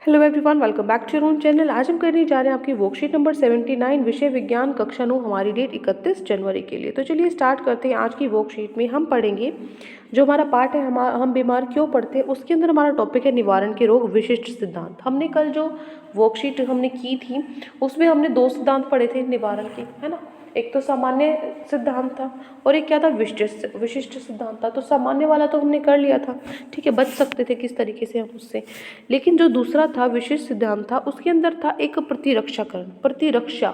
Hello everyone, welcome back to your own channel. आज हम करने जा रहे हैं आपकी वर्कशीट नंबर 79, विषय विज्ञान, कक्षा 9। हमारी डेट 31 जनवरी के लिए। तो चलिए स्टार्ट करते हैं। आज की वर्कशीट में हम पढ़ेंगे जो हमारा पार्ट है हम बीमार क्यों पड़ते हैं। उसके अंदर हमारा टॉपिक है निवारण के रोग विशिष्ट सिद्धांत। हमने कल जो वर्कशीट हमने की थी उसमें हमने दो सिद्धांत पढ़े थे निवारण के, है ना। एक तो सामान्य सिद्धांत था और एक क्या था, विशिष्ट सिद्धांत था। तो सामान्य वाला तो हमने कर लिया था, ठीक है, बच सकते थे किस तरीके से हम उससे। लेकिन जो दूसरा था विशिष्ट सिद्धांत था, उसके अंदर था एक प्रतिरक्षा,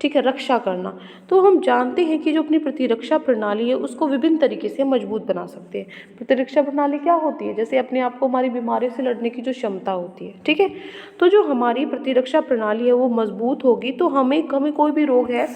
ठीक है, रक्षा करना। तो हम जानते हैं कि जो अपनी प्रतिरक्षा प्रणाली है उसको विभिन्न तरीके से मजबूत बना सकते हैं। प्रतिरक्षा प्रणाली क्या होती है, जैसे अपने आप को हमारी बीमारियों से लड़ने की जो क्षमता होती है, ठीक है। तो जो हमारी प्रतिरक्षा प्रणाली है वो मजबूत होगी तो हमें हमें कोई भी रोग है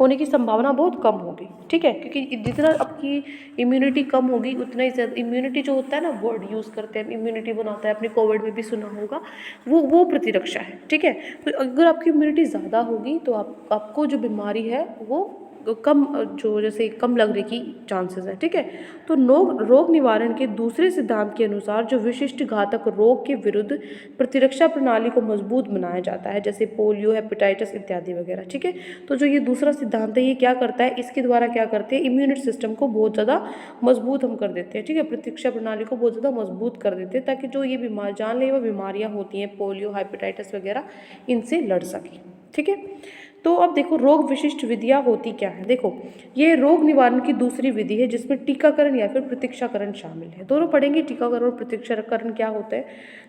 होने की संभावना बहुत कम होगी, ठीक है। क्योंकि जितना आपकी इम्यूनिटी कम होगी उतना ही ज़्यादा, इम्यूनिटी जो होता है ना, वर्ड यूज़ करते हैं, इम्यूनिटी बनाता है, अपने कोविड में भी सुना होगा, वो प्रतिरक्षा है, ठीक है। तो अगर आपकी इम्यूनिटी ज़्यादा होगी तो आपको जो बीमारी है वो कम, जो जैसे कम लगने की चांसेस हैं, ठीक है। तो रोग निवारण के दूसरे सिद्धांत के अनुसार जो विशिष्ट घातक रोग के विरुद्ध प्रतिरक्षा प्रणाली को मजबूत बनाया जाता है, जैसे पोलियो, हेपेटाइटिस इत्यादि वगैरह, ठीक है। तो जो ये दूसरा सिद्धांत है ये क्या करता है, इसके द्वारा क्या करते हैं, इम्यूनिटी सिस्टम को बहुत ज़्यादा मजबूत हम कर देते हैं, ठीक है। प्रतिरक्षा प्रणाली को बहुत ज़्यादा मजबूत कर देते हैं ताकि जो ये जानलेवा बीमारियाँ होती हैं, पोलियो, हेपेटाइटिस वगैरह, इनसे लड़ सकें, ठीक है। तो अब देखो रोग विशिष्ट विधियाँ होती क्या है। देखो ये रोग निवारण की दूसरी विधि है जिसमें टीकाकरण या फिर प्रतीक्षाकरण शामिल है। दोनों पढ़ेंगे, टीकाकरण और प्रतीक्षाकरण क्या होता है।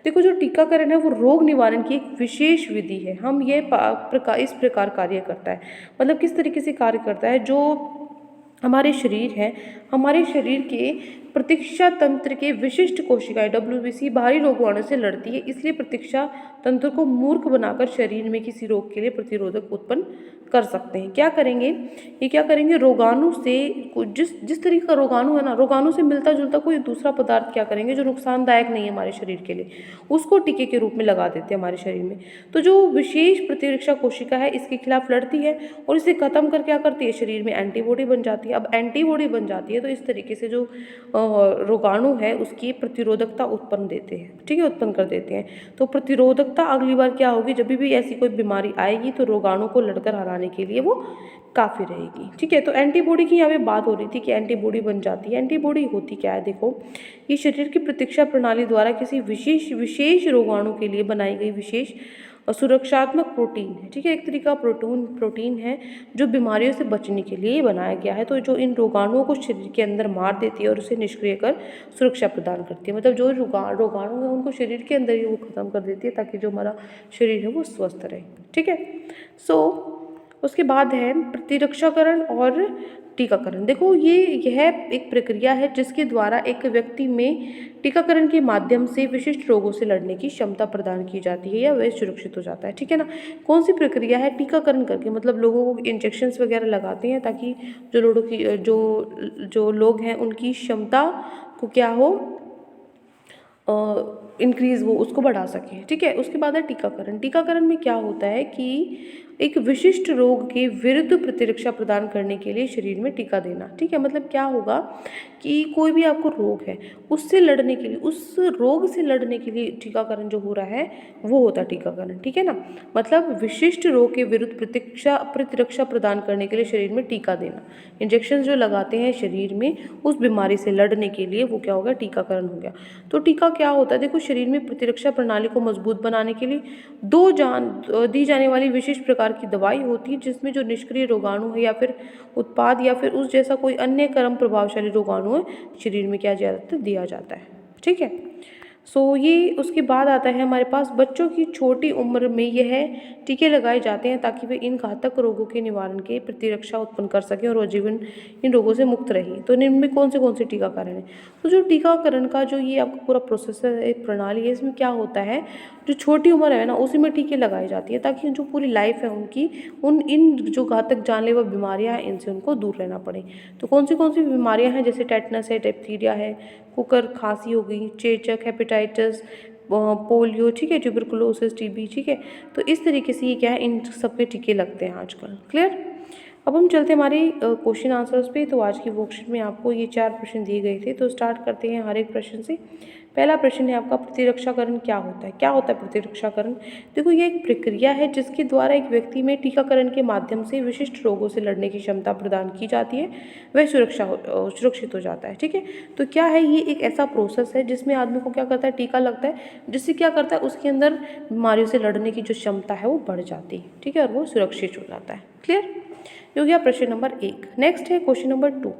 देखो जो टीकाकरण है वो रोग निवारण की एक विशेष विधि है। हम ये इस प्रकार कार्य करता है, मतलब किस तरीके से कार्य करता है। जो हमारे शरीर है, हमारे शरीर के प्रतीक्षा तंत्र के विशिष्ट कोशिकाएं WBC बाहरी रोगाणु से लड़ती है, इसलिए प्रतीक्षा तंत्र को मूर्ख बनाकर शरीर में किसी रोग के लिए प्रतिरोधक उत्पन्न कर सकते हैं। क्या करेंगे, ये क्या करेंगे, रोगाणु से जिस जिस तरीके का रोगाणु है ना, रोगाणु से मिलता जुलता कोई दूसरा पदार्थ क्या करेंगे जो नुकसानदायक नहीं है हमारे शरीर के लिए, उसको टीके के रूप में लगा देते हैं हमारे शरीर में। तो जो विशेष प्रतिरक्षा कोशिका है इसके खिलाफ लड़ती है और इसे खत्म कर क्या करती है, शरीर में एंटीबॉडी बन जाती है। अब एंटीबॉडी बन जाती है तो इस तरीके से जो रोगाणु है उसकी प्रतिरोधकता उत्पन्न देते हैं, ठीक है, उत्पन्न कर देते हैं। तो प्रतिरोधकता अगली बार क्या होगी, जब भी ऐसी कोई बीमारी आएगी तो रोगाणु को लड़कर हराने के लिए वो काफ़ी रहेगी, ठीक है। तो एंटीबॉडी की यहाँ पे बात हो रही थी कि एंटीबॉडी बन जाती है। एंटीबॉडी होती क्या है, देखो ये शरीर की प्रतिरक्षा प्रणाली द्वारा किसी विशेष विशेष रोगाणु के लिए बनाई गई विशेष सुरक्षात्मक प्रोटीन है, ठीक है। एक तरीका प्रोटीन है जो बीमारियों से बचने के लिए बनाया गया है। तो जो इन रोगाणुओं को शरीर के अंदर मार देती है और उसे निष्क्रिय कर सुरक्षा प्रदान करती है। मतलब जो रोगाणु है उनको शरीर के अंदर ही वो खत्म कर देती है ताकि जो हमारा शरीर है वो स्वस्थ रहे, ठीक है। उसके बाद है प्रतिरक्षाकरण और टीकाकरण। देखो यह एक प्रक्रिया है जिसके द्वारा एक व्यक्ति में टीकाकरण के माध्यम से विशिष्ट रोगों से लड़ने की क्षमता प्रदान की जाती है या वह सुरक्षित हो जाता है, ठीक है ना। कौन सी प्रक्रिया है, टीकाकरण करके, मतलब लोगों को इंजेक्शंस वगैरह लगाते हैं ताकि जो लोगों की जो लोग हैं उनकी क्षमता को क्या हो, इंक्रीज़ वो उसको बढ़ा सके, ठीक है। उसके बाद है टीकाकरण। टीकाकरण में क्या होता है कि एक विशिष्ट रोग के विरुद्ध प्रतिरक्षा प्रदान करने के लिए शरीर में टीका देना, ठीक है। मतलब क्या होगा कि कोई भी आपको रोग है उससे लड़ने के लिए, उस रोग से लड़ने के लिए टीकाकरण जो हो रहा है वो होता है टीकाकरण, ठीक है ना। मतलब विशिष्ट रोग के विरुद्ध प्रतिरक्षा प्रदान करने के लिए शरीर में टीका देना, इंजेक्शन जो लगाते हैं शरीर में उस बीमारी से लड़ने के लिए, वो क्या हो गया, टीकाकरण हो गया। तो टीका क्या होता है, देखो शरीर में प्रतिरक्षा प्रणाली को मजबूत बनाने के लिए दी जाने वाली विशेष प्रकार की दवाई होती है जिसमें जो निष्क्रिय रोगाणु है या फिर उत्पाद या फिर उस जैसा कोई अन्य कर्म प्रभावशाली रोगाणु है शरीर में क्या दिया जाता है, ठीक है। ये उसके बाद आता है हमारे पास बच्चों की छोटी उम्र में यह टीके लगाए जाते हैं ताकि वे इन घातक रोगों के निवारण के प्रतिरक्षा उत्पन्न कर सकें और जीवन इन रोगों से मुक्त रहें। तो इनमें कौन से टीकाकरण है, तो जो टीकाकरण का जो ये आपका पूरा प्रोसेस है, एक प्रणाली है, इसमें क्या होता है, जो छोटी उम्र है ना उसी में टीके लगाई जाती है ताकि जो पूरी लाइफ है उनकी इन जो घातक जानलेवा बीमारियां हैं इनसे उनको दूर रहना पड़े। तो कौन सी बीमारियां हैं, जैसे टेटनस है, डिप्थीरिया है, कुकर खांसी हो गई, चेचक, हेपेटाइटिस, पोलियो, ठीक है, ट्यूबरकुलोसिस, TB, ठीक है। तो इस तरीके से ये क्या है, इन सब के टीके लगते हैं आजकल। क्लियर। अब हम चलते हैं हमारे क्वेश्चन आंसर्स पे। तो आज की वर्कशीट में आपको ये 4 प्रश्न दिए गए थे, तो स्टार्ट करते हैं हर एक प्रश्न से। पहला प्रश्न है आपका, प्रतिरक्षाकरण क्या होता है? क्या होता है प्रतिरक्षाकरण? देखो, ये एक प्रक्रिया है जिसके द्वारा एक व्यक्ति में टीकाकरण के माध्यम से विशिष्ट रोगों से लड़ने की क्षमता प्रदान की जाती है, वह सुरक्षित हो जाता है। ठीक है, तो क्या है, ये एक ऐसा प्रोसेस है जिसमें आदमी को क्या करता है, टीका लगता है, जिससे क्या करता है, उसके अंदर बीमारियों से लड़ने की जो क्षमता है वो बढ़ जाती है। ठीक है, और वो सुरक्षित हो जाता है। क्लियर? ये हो गया प्रश्न नंबर 1। नेक्स्ट है क्वेश्चन नंबर 2।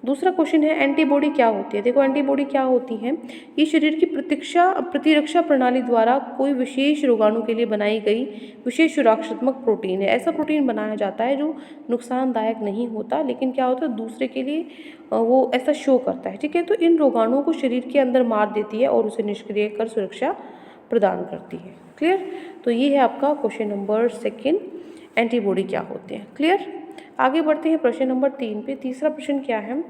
दूसरा क्वेश्चन है, एंटीबॉडी क्या होती है? देखो, एंटीबॉडी क्या होती है, ये शरीर की प्रतिरक्षा प्रणाली द्वारा कोई विशेष रोगाणु के लिए बनाई गई विशेष सुरक्षात्मक प्रोटीन है। ऐसा प्रोटीन बनाया जाता है जो नुकसानदायक नहीं होता, लेकिन क्या होता है, दूसरे के लिए वो ऐसा शो करता है। ठीक है, तो इन रोगाणुओं को शरीर के अंदर मार देती है और उसे निष्क्रिय कर सुरक्षा प्रदान करती है। क्लियर? तो ये है आपका क्वेश्चन नंबर 2, एंटीबॉडी क्या होते हैं। क्लियर? आगे बढ़ते हैं प्रश्न नंबर 3 पे। तीसरा प्रश्न क्या है,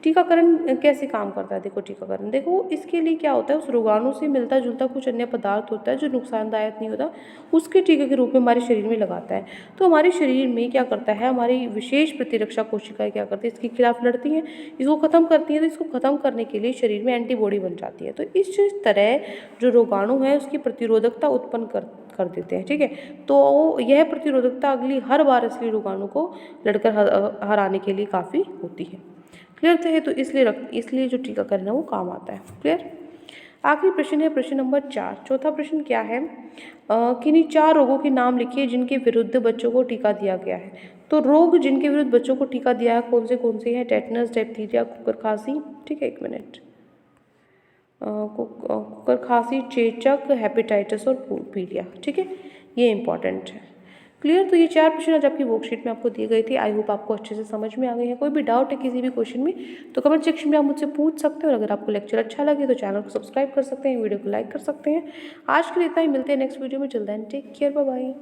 टीकाकरण कैसे काम करता है? देखो, टीकाकरण, देखो, इसके लिए क्या होता है, उस रोगाणु से मिलता जुलता कुछ अन्य पदार्थ होता है जो नुकसानदायक नहीं होता, उसके टीके के रूप में हमारे शरीर में लगाता है। तो हमारे शरीर में क्या करता है, हमारी विशेष प्रतिरक्षा कोशिकाएं क्या करती है, इसके खिलाफ लड़ती हैं, इसको खत्म करती हैं। तो इसको खत्म करने के लिए शरीर में एंटीबॉडी बन जाती है। तो इस तरह जो रोगाणु है उसकी प्रतिरोधकता उत्पन्न कर देते हैं। ठीक है, तो यह प्रतिरोधकता अगली हर बार असली रोगाणु को लड़कर हराने के लिए काफ़ी होती है। क्लियर है? तो इसलिए जो टीकाकरण है वो काम आता है। क्लियर? आखिरी प्रश्न है प्रश्न नंबर 4। चौथा प्रश्न क्या है, किन्हीं 4 रोगों के नाम लिखिए जिनके विरुद्ध बच्चों को टीका दिया गया है। तो रोग जिनके विरुद्ध बच्चों को टीका दिया है कौन से हैं? टेटनस, डिप्थीरिया, कुकर खांसी। ठीक है, 1 मिनट। कुकर खांसी, चेचक, हेपेटाइटिस और पीलिया। ठीक है, ये इंपॉर्टेंट है। क्लियर? तो ये 4 प्रश्न आज आपकी वर्कशीट में आपको दिए गए थे। आई होप आपको अच्छे से समझ में आ गए हैं। कोई भी डाउट है किसी भी क्वेश्चन में तो कमेंट सेक्शन में आप मुझसे पूछ सकते हैं। और अगर आपको लेक्चर अच्छा लगे तो चैनल को सब्सक्राइब कर सकते हैं, वीडियो को लाइक कर सकते हैं। आज के लिए इतना ही, मिलते हैं नेक्स्ट वीडियो में। Till then take care, bye bye.